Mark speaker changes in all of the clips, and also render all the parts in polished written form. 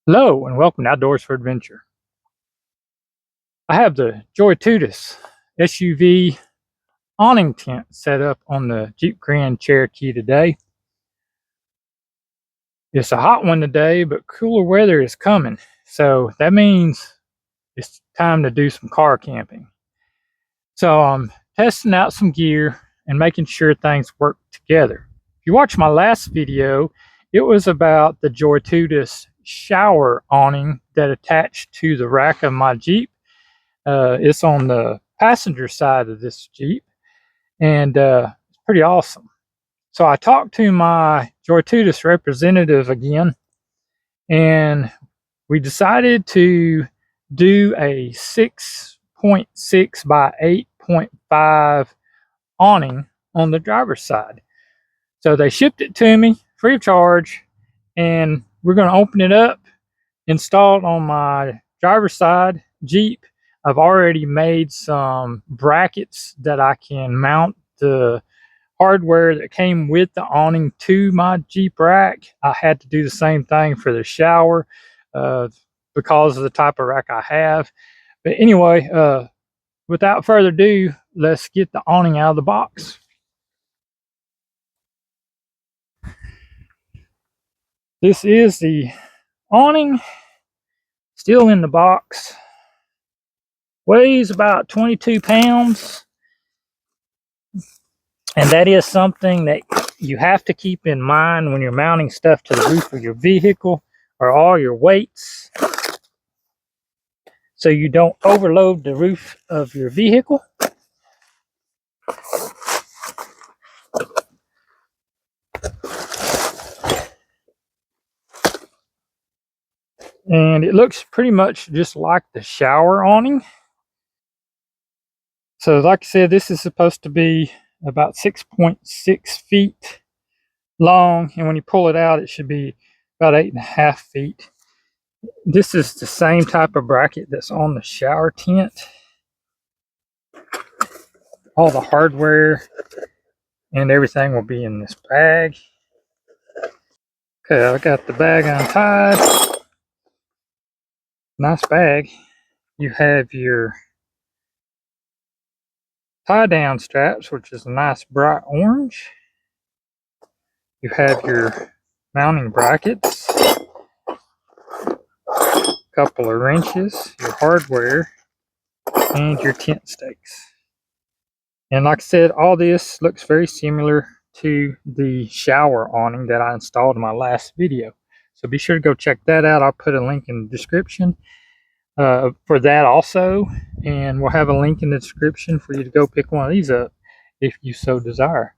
Speaker 1: Hello and welcome to Outdoors for Adventure. I have the JOYTUTUS SUV awning tent set up on the Jeep Grand Cherokee today. It's a hot one today, but cooler weather is coming. So that means it's time to do some car camping. So I'm testing out some gear and making sure things work together. If you watched my last video, it was about the JOYTUTUS shower awning that attached to the rack of my Jeep. It's on the passenger side of this Jeep, and it's pretty awesome. So I talked to my JOYTUTUS representative again, and we decided to do a 6.6 by 8.5 awning on the driver's side. So they shipped it to me free of charge, and we're going to open it up, install it on my driver's side Jeep. I've already made some brackets that I can mount the hardware that came with the awning to my Jeep rack. I had to do the same thing for the shower because of the type of rack I have. But anyway, without further ado, let's get the awning out of the box. This is the awning, still in the box. Weighs about 22 pounds. And that is something that you have to keep in mind when you're mounting stuff to the roof of your vehicle, or all your weights, so you don't overload the roof of your vehicle. And it looks pretty much just like the shower awning. So like I said, this is supposed to be about 6.6 feet long, and when you pull it out, it should be about 8.5 feet. This is the same type of bracket that's on the shower tent. All the hardware and everything will be in this bag. Okay, I got the bag untied. Nice bag. You have your tie down straps, which is a nice bright orange. You have your mounting brackets, a couple of wrenches, your hardware, and your tent stakes. And like I said, all this looks very similar to the shower awning that I installed in my last video. So be sure to go check that out. I'll put a link in the description for that also. And we'll have a link in the description for you to go pick one of these up if you so desire.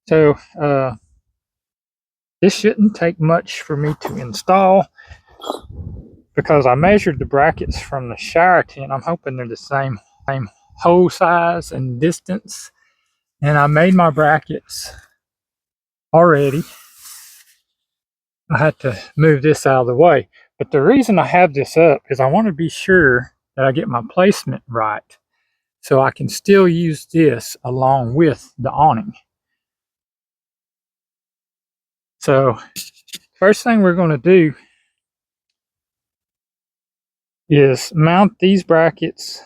Speaker 1: So this shouldn't take much for me to install, because I measured the brackets from the shower tent. I'm hoping they're the same hole size and distance. And I made my brackets already. I had to move this out of the way. But the reason I have this up is I want to be sure that I get my placement right, so I can still use this along with the awning. So first thing we're going to do is mount these brackets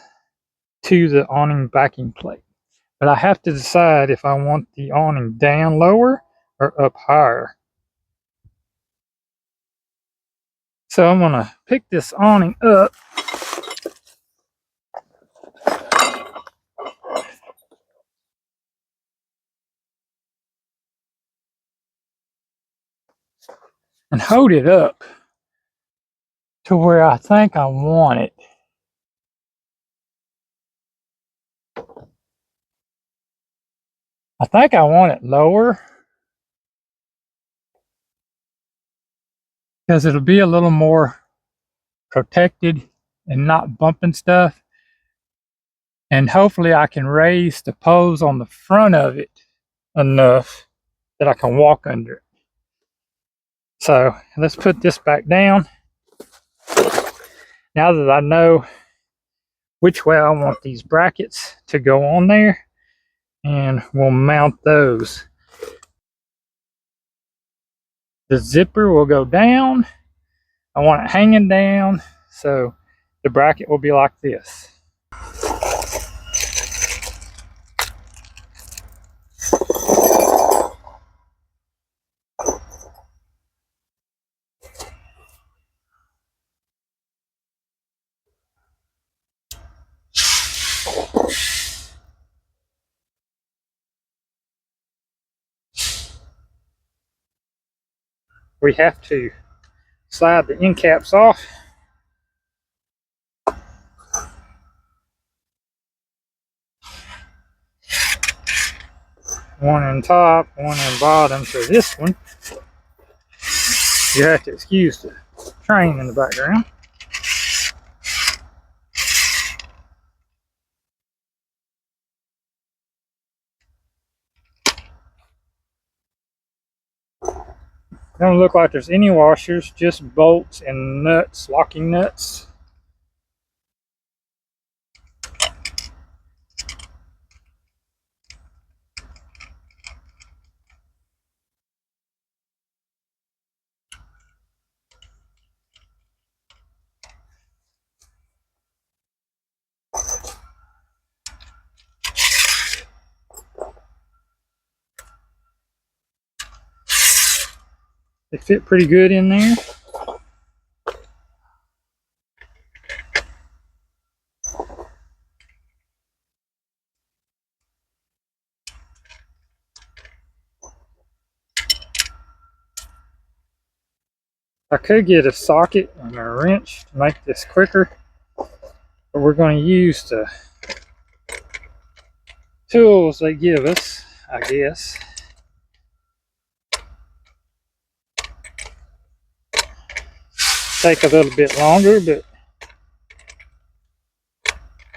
Speaker 1: to the awning backing plate. But I have to decide if I want the awning down lower or up higher. So I'm going to pick this awning up. And hold it up to where I think I want it. I think I want it lower, because it'll be a little more protected and not bumping stuff. And hopefully I can raise the poles on the front of it enough that I can walk under it. So let's put this back down. Now that I know which way I want these brackets to go on there, and we'll mount those. The zipper will go down. I want it hanging down, so the bracket will be like this. We have to slide the end caps off. One in top, one in bottom. So this one, you have to excuse the train in the background. Don't look like there's any washers, just bolts and nuts, locking nuts. They fit pretty good in there. I could get a socket and a wrench to make this quicker, but we're going to use the tools they give us, I guess. Take a little bit longer, but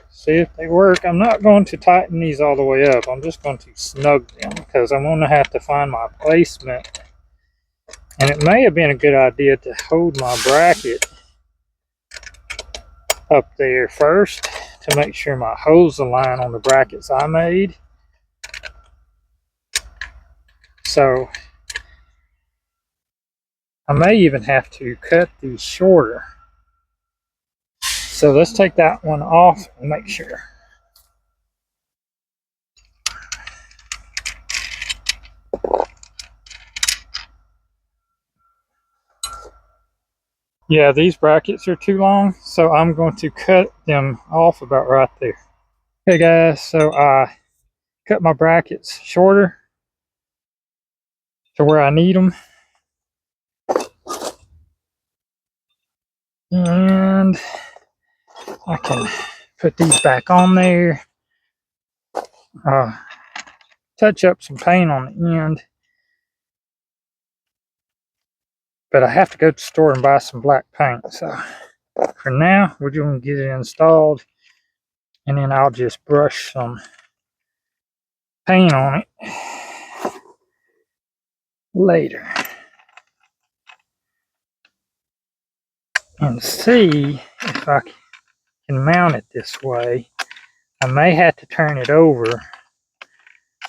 Speaker 1: see if they work. I'm not going to tighten these all the way up. I'm just going to snug them because I'm going to have to find my placement. And it may have been a good idea to hold my bracket up there first to make sure my hose align on the brackets I made. So I may even have to cut these shorter. So let's take that one off and make sure. Yeah, these brackets are too long, so I'm going to cut them off about right there. Okay guys, so I cut my brackets shorter to where I need them. And I can put these back on there. Touch up some paint on the end. But I have to go to the store and buy some black paint. So for now, we're going to get it installed. And then I'll just brush some paint on it later. And see if I can mount it this way. I may have to turn it over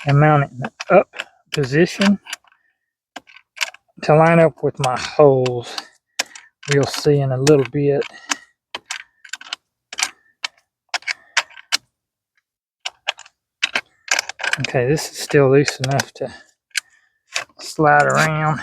Speaker 1: and mount it in the up position to line up with my holes. We'll see in a little bit. Okay, this is still loose enough to slide around.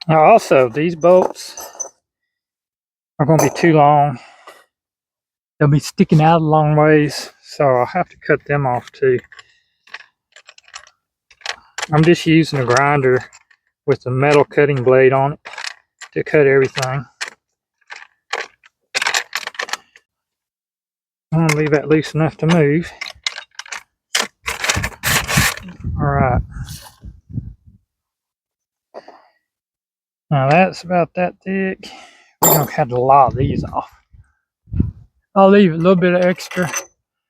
Speaker 1: Now also, these bolts are going to be too long. They'll be sticking out a long ways, so I'll have to cut them off too. I'm just using a grinder with a metal cutting blade on it to cut everything. I'm going to leave that loose enough to move. Alright. Now that's about that thick. We're going to have to lop these off. I'll leave a little bit of extra.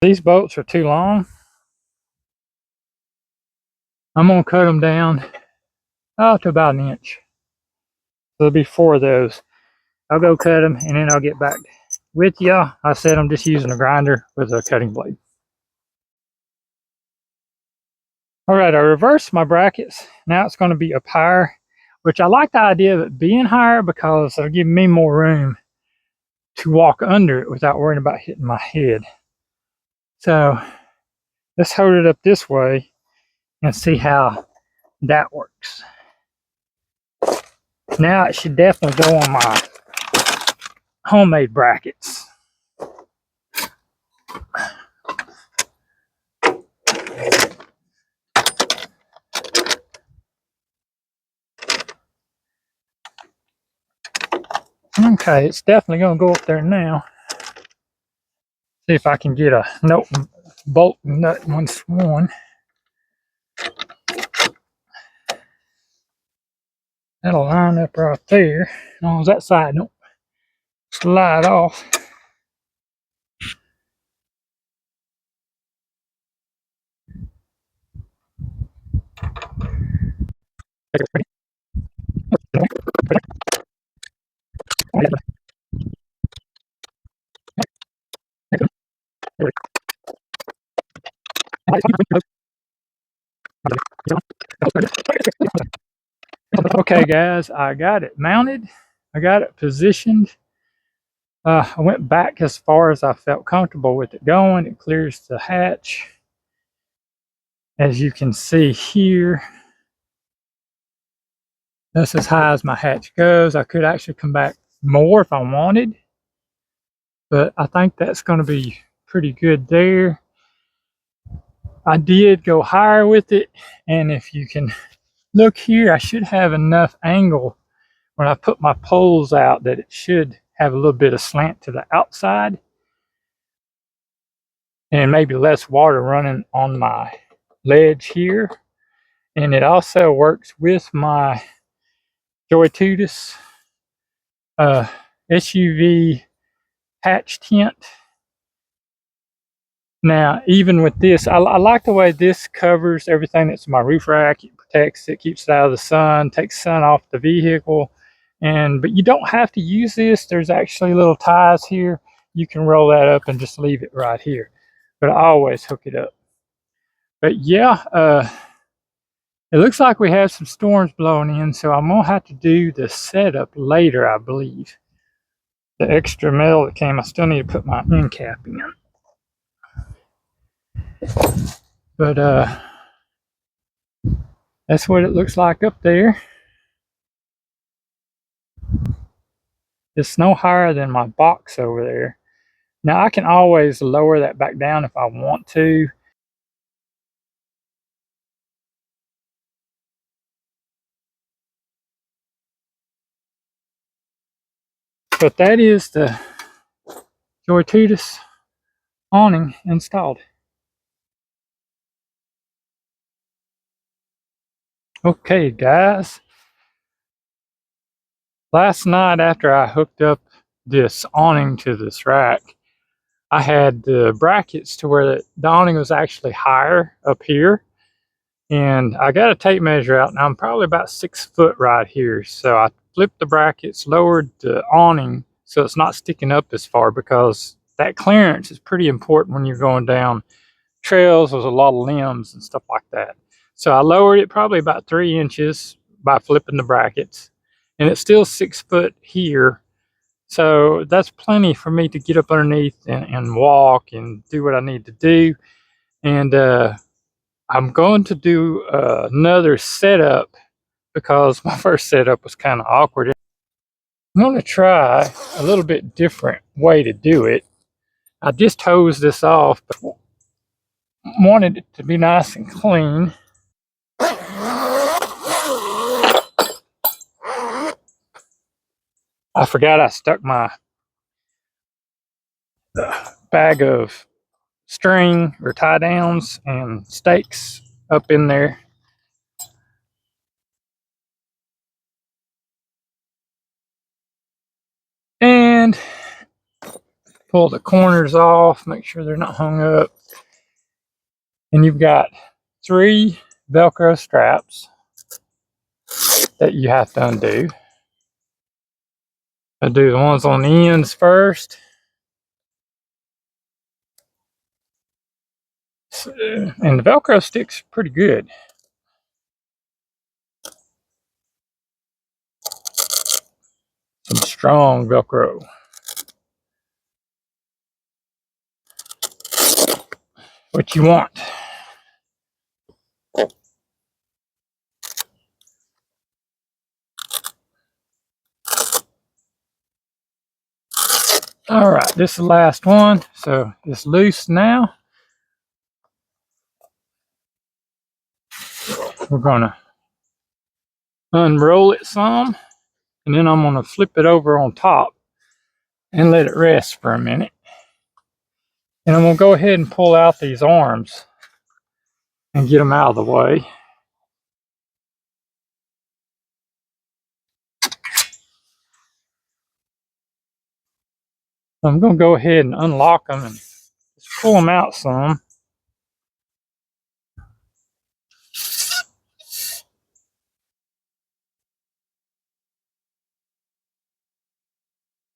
Speaker 1: These bolts are too long. I'm going to cut them down to about an inch. So there'll be 4 of those. I'll go cut them and then I'll get back with y'all. I said I'm just using a grinder with a cutting blade. All right, I reversed my brackets. Now it's going to be up higher, which I like the idea of it being higher because it'll give me more room to walk under it without worrying about hitting my head. So let's hold it up this way and see how that works. Now it should definitely go on my homemade brackets. Okay, it's definitely going to go up there now. See if I can get a bolt nut in one. That'll line up right there. As long as that side don't slide off. Okay guys, I got it mounted. I got it positioned. I went back as far as I felt comfortable with it going. It clears the hatch. As you can see here, that's as high as my hatch goes. I could actually come back more if I wanted, but I think that's going to be pretty good there. I did go higher with it, and if you can look here, I should have enough angle when I put my poles out that it should have a little bit of slant to the outside and maybe less water running on my ledge here. And it also works with my JOYTUTUS SUV hatch tent. Now, even with this, I like the way this covers everything that's my roof rack. It protects it, keeps it out of the sun, takes sun off the vehicle. But you don't have to use this. There's actually little ties here. You can roll that up and just leave it right here. But I always hook it up. But yeah, it looks like we have some storms blowing in, so I'm gonna have to do the setup later, I believe. The extra metal that came, I still need to put my end cap in. But that's what it looks like up there. It's no higher than my box over there. Now I can always lower that back down if I want to. But that is the JOYTUTUS awning installed. Okay guys, last night after I hooked up this awning to this rack, I had the brackets to where the awning was actually higher up here. And I got a tape measure out, and I'm probably about 6 foot right here. So I flipped the brackets, lowered the awning so it's not sticking up as far, because that clearance is pretty important when you're going down trails with a lot of limbs and stuff like that. So I lowered it probably about 3 inches by flipping the brackets, and it's still 6 foot here. So that's plenty for me to get up underneath and walk and do what I need to do. And I'm going to do another setup because my first setup was kind of awkward. I'm going to try a little bit different way to do it. I just hosed this off, but wanted it to be nice and clean. I forgot I stuck my bag of string or tie downs and stakes up in there. And pull the corners off, make sure they're not hung up. And you've got 3 Velcro straps. that you have to undo. I'll do the ones on the ends first. So, and the Velcro sticks pretty good. Some strong Velcro. What you want. All right, this is the last one, so it's loose now. We're gonna unroll it some, and then I'm gonna flip it over on top and let it rest for a minute. And I'm gonna go ahead and pull out these arms and get them out of the way. I'm going to go ahead and unlock them and just pull them out some.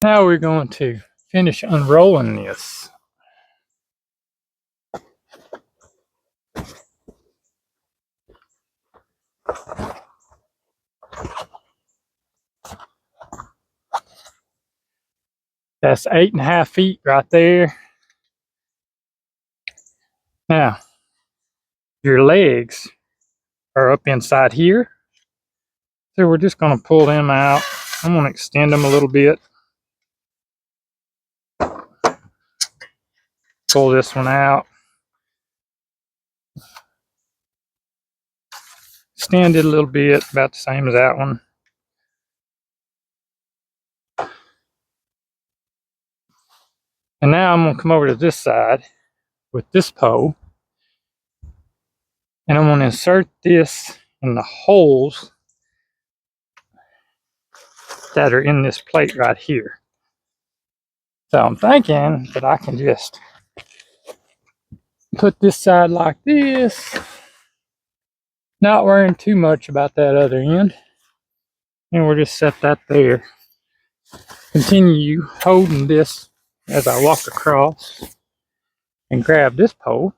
Speaker 1: Now we're going to finish unrolling this. That's 8.5 feet right there. Now, your legs are up inside here. So we're just going to pull them out. I'm going to extend them a little bit. Pull this one out. Extend it a little bit, about the same as that one. And now I'm going to come over to this side with this pole. And I'm going to insert this in the holes that are in this plate right here. So I'm thinking that I can just put this side like this, not worrying too much about that other end. And we'll just set that there. Continue holding this as I walk across and grab this pole.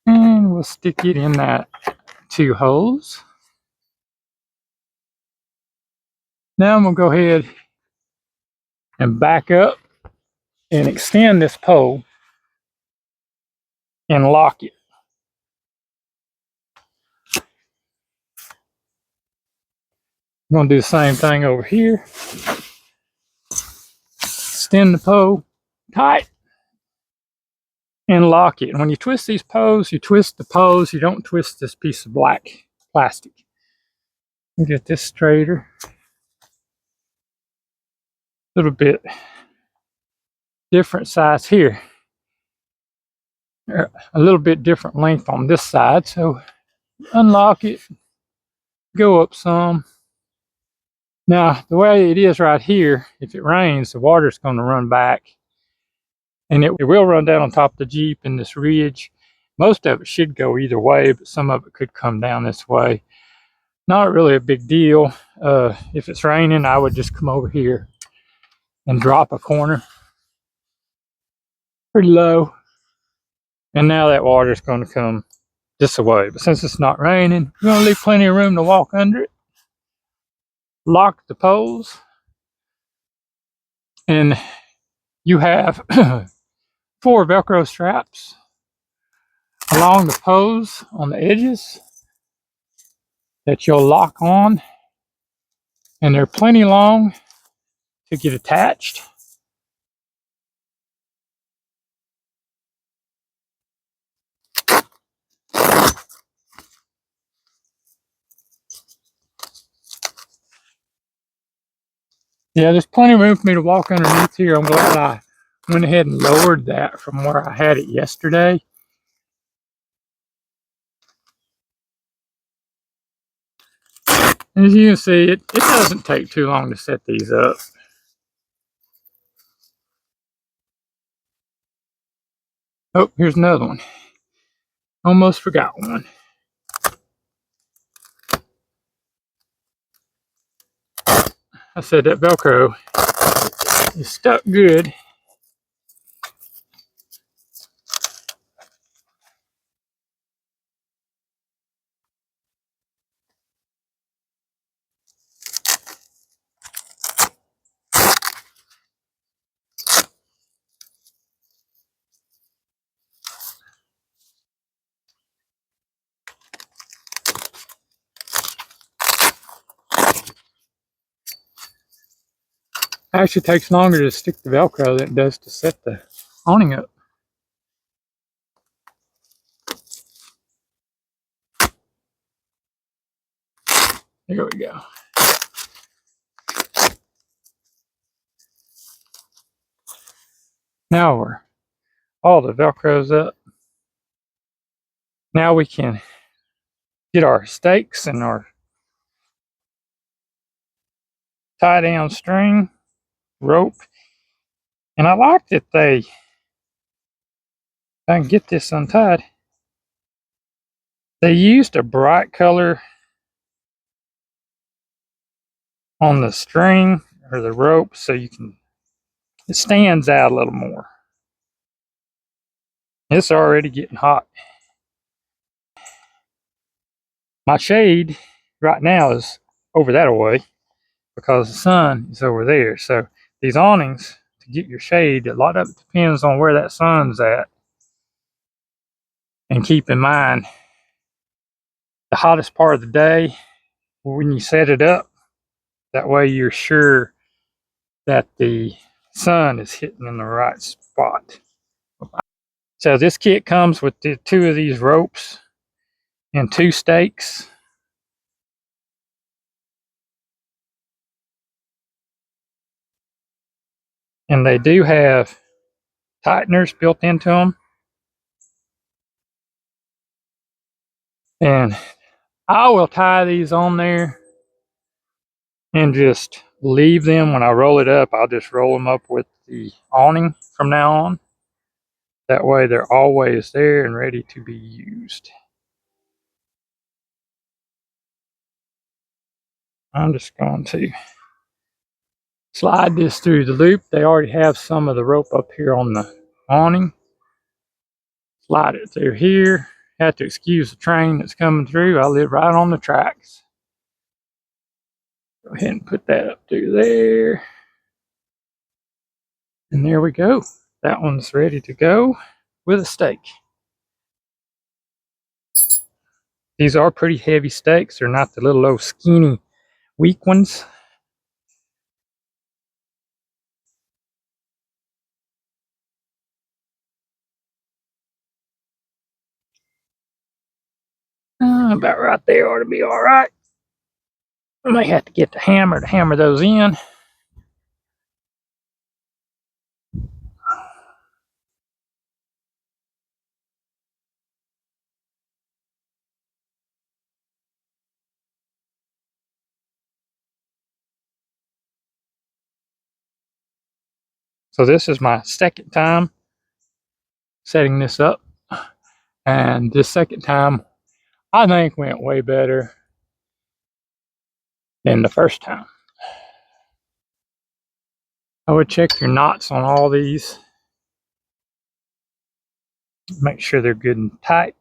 Speaker 1: And we'll stick it in that 2 holes. Now I'm going to go ahead and back up and extend this pole and lock it. I'm going to do the same thing over here. Extend the pole tight and lock it. And when you twist these poles, you twist the poles. You don't twist this piece of black plastic. Get this straighter. A little bit different size here. A little bit different length on this side. So unlock it, go up some. Now, the way it is right here, if it rains, the water's going to run back. And it will run down on top of the Jeep in this ridge. Most of it should go either way, but some of it could come down this way. Not really a big deal. If it's raining, I would just come over here and drop a corner pretty low. And now that water is going to come this way. But since it's not raining, we're going to leave plenty of room to walk under it. Lock the poles. And you have 4 Velcro straps along the poles on the edges that you'll lock on. And they're plenty long to get attached. Yeah, there's plenty of room for me to walk underneath here. I'm glad I went ahead and lowered that from where I had it yesterday. As you can see, it doesn't take too long to set these up. Oh, here's another one. Almost forgot one. I said that Velcro is stuck good. Actually takes longer to stick the Velcro than it does to set the awning up. There we go. Now we're all the Velcro's up. Now we can get our stakes and our tie down string, rope. And I like that if I can get this untied, they used a bright color on the string or the rope so it stands out a little more. It's already getting hot. My shade right now is over that way because the sun is over there. So these awnings, to get your shade, a lot of it depends on where that sun's at. And keep in mind, the hottest part of the day, when you set it up, that way you're sure that the sun is hitting in the right spot. So this kit comes with the 2 of these ropes and 2 stakes. And they do have tighteners built into them. And I will tie these on there and just leave them. When I roll it up, I'll just roll them up with the awning from now on. That way they're always there and ready to be used. I'm just going to slide this through the loop. They already have some of the rope up here on the awning. Slide it through here. Have to excuse the train that's coming through. I live right on the tracks. Go ahead and put that up through there. And there we go. That one's ready to go with a stake. These are pretty heavy stakes. They're not the little old skinny, weak ones. About right there ought to be all right. I may have to get the hammer to hammer those in. So this is my second time setting this up. And this second time, I think went way better than the first time. I would check your knots on all these. Make sure they're good and tight.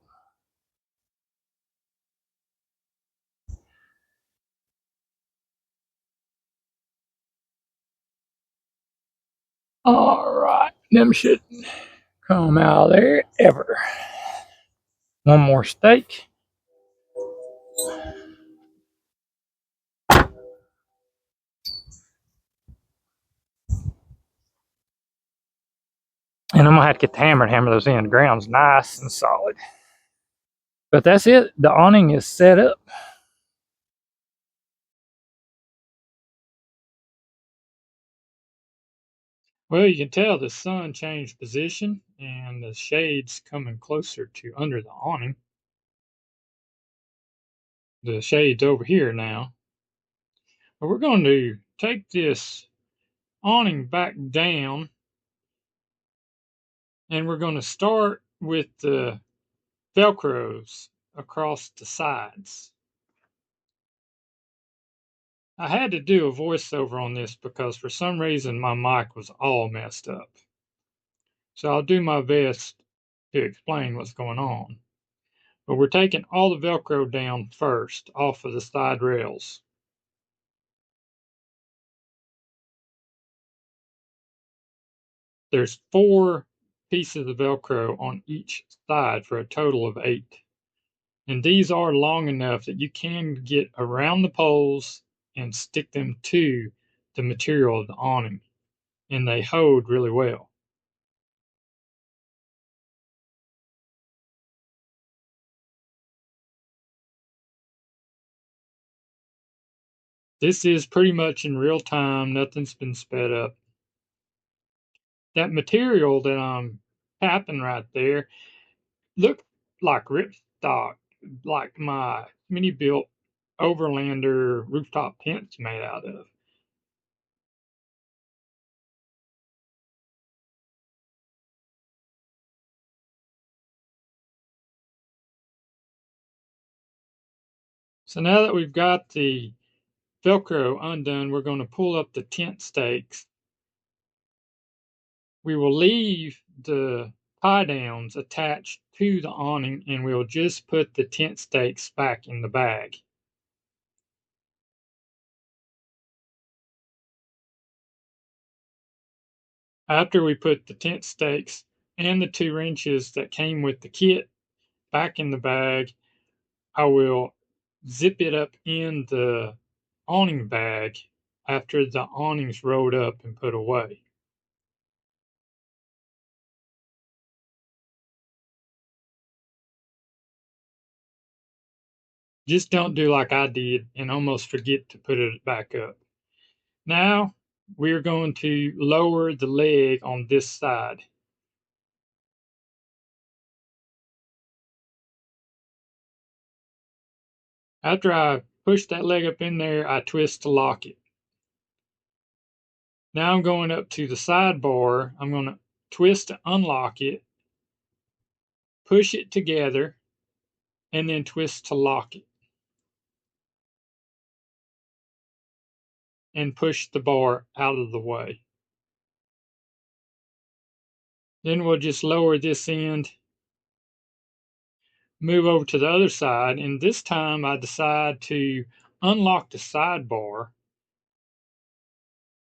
Speaker 1: All right, them shouldn't come out of there ever. One more stake. And I'm gonna have to get the hammer and hammer those in. The ground's nice and solid. But that's it. The awning is set up. Well, you can tell the sun changed position and the shade's coming closer to under the awning. The shade's over here now. But we're going to take this awning back down and we're going to start with the Velcros across the sides. I had to do a voiceover on this because for some reason my mic was all messed up. So I'll do my best to explain what's going on. But we're taking all the Velcro down first off of the side rails. There's 4 pieces of Velcro on each side for a total of 8. And these are long enough that you can get around the poles and stick them to the material of the awning. And they hold really well. This is pretty much in real time. Nothing's been sped up. That material that I'm tapping right there looked like ripstock, like my mini built Overlander rooftop tent's made out of. So now that we've got the Velcro undone, we're going to pull up the tent stakes. We will leave the tie downs attached to the awning and we'll just put the tent stakes back in the bag. After we put the tent stakes and the 2 wrenches that came with the kit back in the bag, I will zip it up in the awning bag after the awning's rolled up and put away. Just don't do like I did and almost forget to put it back up. Now we're going to lower the leg on this side. After I push that leg up in there, I twist to lock it. Now I'm going up to the sidebar. I'm going to twist to unlock it, push it together, and then twist to lock it. And push the bar out of the way. Then we'll just lower this end, move over to the other side, and this time I decide to unlock the sidebar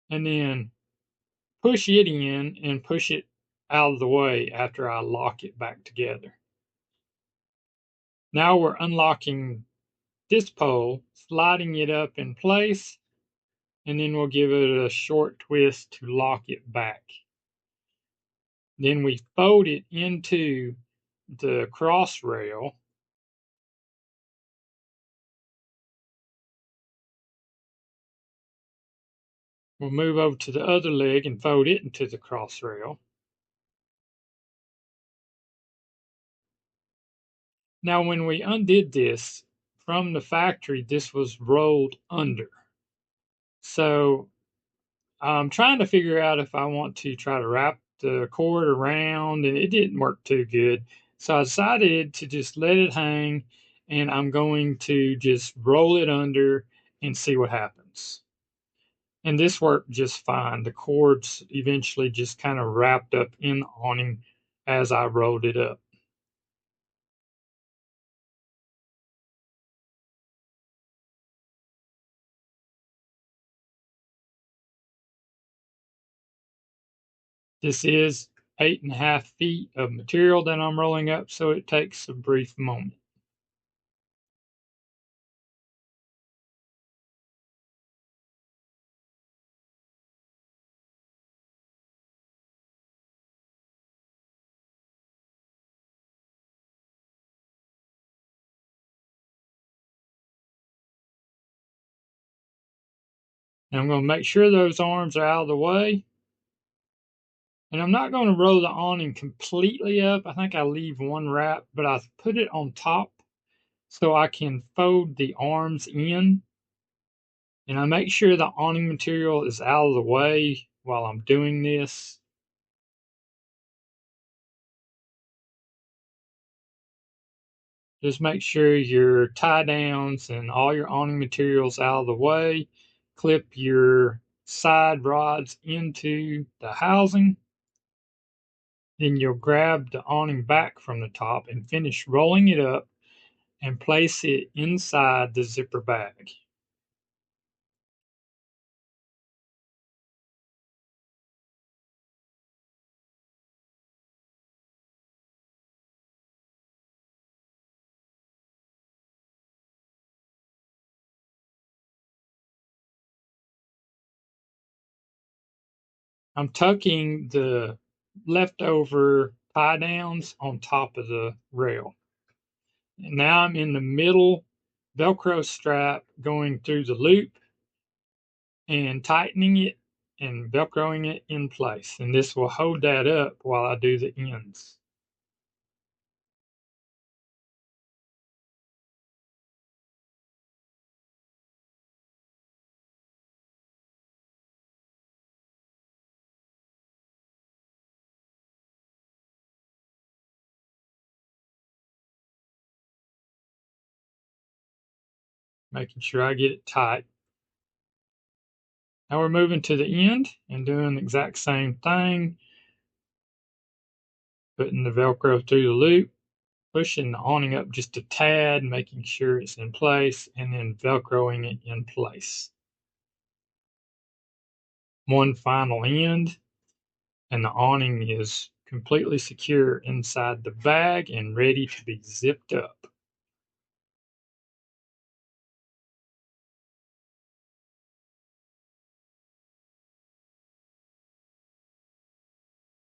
Speaker 1: and then push it in and push it out of the way after I lock it back together. Now we're unlocking this pole, sliding it up in place, and then we'll give it a short twist to lock it back. Then we fold it into the cross rail. We'll move over to the other leg and fold it into the cross rail. Now, when we undid this from the factory, this was rolled under. So I'm trying to figure out if I want to try to wrap the cord around, and it didn't work too good. So I decided to just let it hang, and I'm going to just roll it under and see what happens. And this worked just fine. The cords eventually just kind of wrapped up in the awning as I rolled it up. This is 8.5 feet of material that I'm rolling up, so it takes a brief moment. And I'm going to make sure those arms are out of the way. And I'm not going to roll the awning completely up. I think I leave one wrap, but I put it on top so I can fold the arms in. And I make sure the awning material is out of the way while I'm doing this. Just make sure your tie downs and all your awning materials out of the way. clip your side rods into the housing. Then you'll grab the awning back from the top and finish rolling it up and place it inside the zipper bag. I'm tucking the leftover tie downs on top of the rail. And now I'm in the middle Velcro strap going through the loop and tightening it and Velcroing it in place. And this will hold that up while I do the ends. Making sure I get it tight. Now we're moving to the end and doing the exact same thing. Putting the Velcro through the loop, pushing the awning up just a tad, making sure it's in place, and then Velcroing it in place. One final end, and the awning is completely secure inside the bag and ready to be zipped up.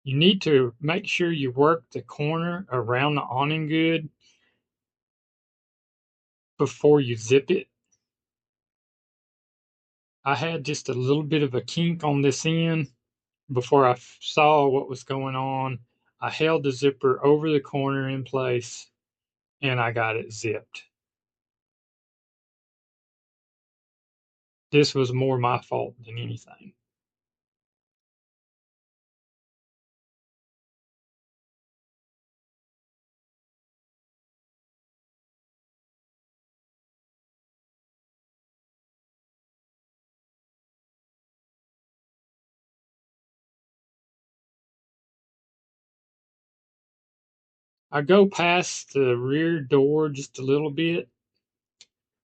Speaker 1: You need to make sure you work the corner around the awning good before you zip it. I had just a little bit of a kink on this end before I saw what was going on. I held the zipper over the corner in place and I got it zipped. This was more my fault than anything. I go past the rear door just a little bit,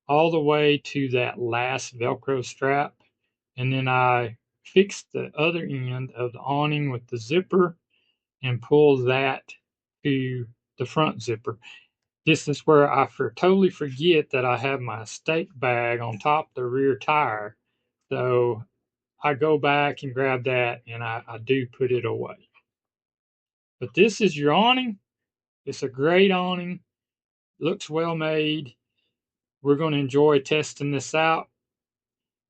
Speaker 1: all the way to that last Velcro strap, and then I fix the other end of the awning with the zipper and pull that to the front zipper. This is where I totally forget that I have my stake bag on top of the rear tire. So I go back and grab that and I do put it away. But this is your awning. It's a great awning. Looks well made. We're going to enjoy testing this out.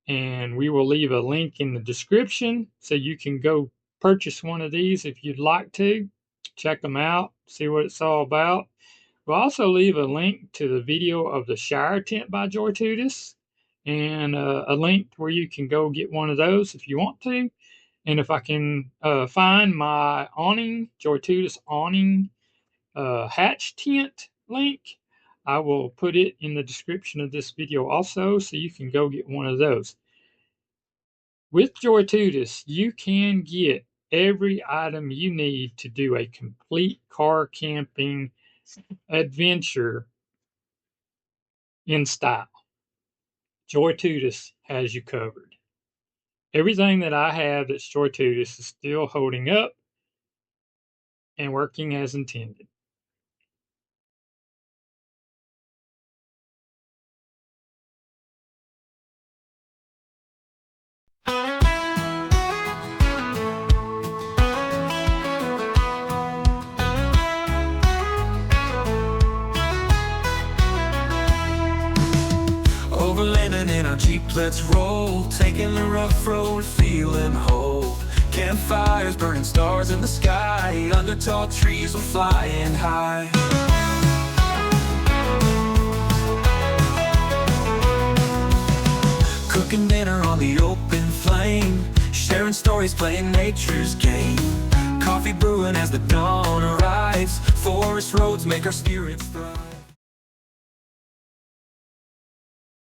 Speaker 1: And we will leave a link in the description so you can go purchase one of these if you'd like to. Check them out, see what it's all about. We'll also leave a link to the video of the shower tent by JOYTUTUS and a link where you can go get one of those if you want to. And if I can find my awning, JOYTUTUS awning hatch tent link, I will put it in the description of this video also so you can go get one of those. With JOYTUTUS, you can get every item you need to do a complete car camping adventure in style. JOYTUTUS has you covered. Everything that I have that's JOYTUTUS is still holding up and working as intended.
Speaker 2: Overlanding in our Jeep, let's roll. Taking the rough road, feeling whole. Campfires, burning stars in the sky. Under tall trees, we're flying high. Cooking dinner on the open flame. Sharing stories, playing nature's game. Coffee brewing as the dawn arrives. Forest roads make our spirits thrive.